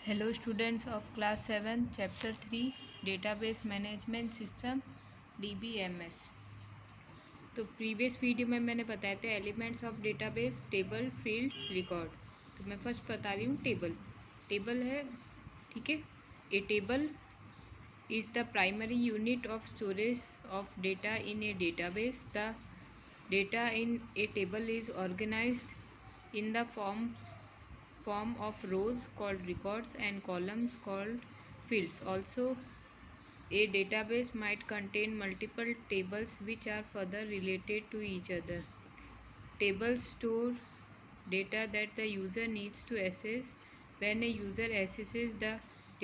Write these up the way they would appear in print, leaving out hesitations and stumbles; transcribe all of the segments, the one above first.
Hello students of class 7 chapter 3 database management system DBMS। तो previous video में मैंने बताया था elements of database table field record. तो मैं फर्स्ट बता रही हूँ टेबल है, ठीक है। A table is the primary unit of storage of data in a database. The data in a table is organised in the form of rows called records and columns called fields. Also, a database might contain multiple tables which are further related to each other. Tables store data that the user needs to access. When a user accesses the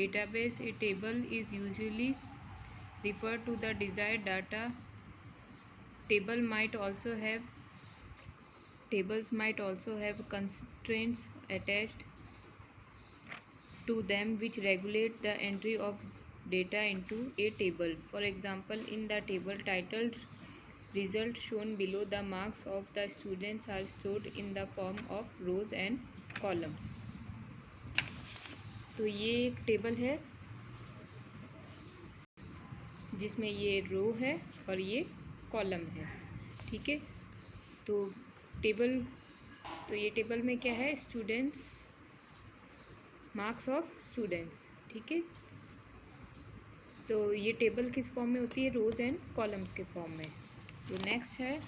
database, a table is usually referred to the desired data. Tables might also have constraints attached to them which regulate the entry of data into a table. For example, in the table titled result shown below, the marks of the students are stored in the form of rows and columns. तो ये एक table है जिसमें ये रो है और ये column है, ठीक है। तो ये टेबल में क्या है, स्टूडेंट्स, मार्क्स ऑफ स्टूडेंट्स, ठीक है। तो ये टेबल किस फॉर्म में होती है, रोज एंड कॉलम्स के फॉर्म में। तो नेक्स्ट है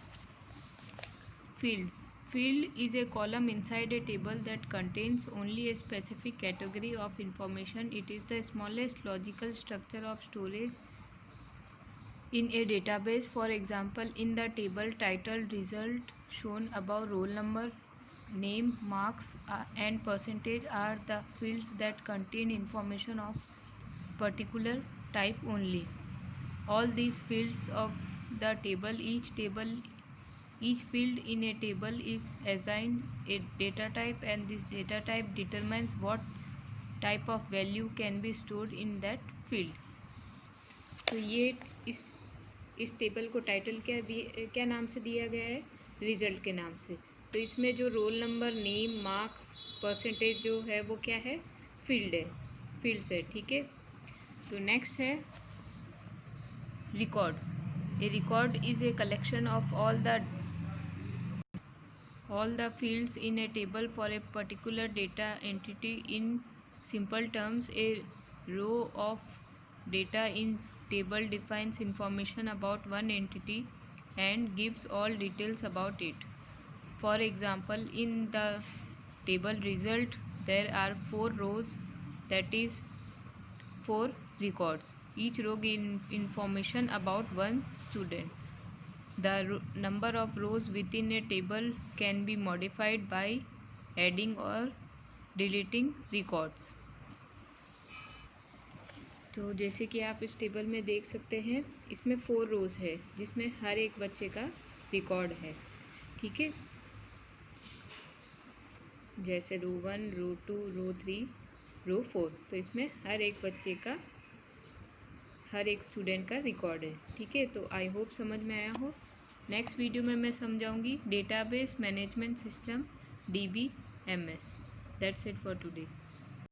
field is a column inside a table that contains only a specific category of information. It is the smallest logical structure of storage in a database. For example, in the table titled result shown above, roll number, name, marks and percentage are the fields that contain information of particular type only. All these fields of the table, each field in a table is assigned a data type, and this data type determines what type of value can be stored in that field. तो ये इस table को title क्या नाम से दिया गया है, रिजल्ट के नाम से। तो इसमें जो roll number, name, marks, percentage जो है वो क्या है, फील्ड्स है, ठीक है। तो नेक्स्ट है record. A record is a collection of all the fields in a table for a particular data entity. In simple terms, a row of data in table defines information about one entity and gives all details about it. For example, in the table result there are 4 rows, that is 4 records. Each row gives information about one student. The number of rows within a table can be modified by adding or deleting records. तो जैसे कि आप इस table में देख सकते हैं, इसमें 4 रोज़ है जिसमें हर एक बच्चे का रिकॉर्ड है, ठीक है। जैसे रो 1, रो 2, रो 3, रो 4, तो इसमें हर एक बच्चे का, हर एक स्टूडेंट का रिकॉर्ड है, ठीक है। तो आई होप समझ में आया हो। नेक्स्ट वीडियो में मैं समझाऊंगी database management system DBMS. That's it for today.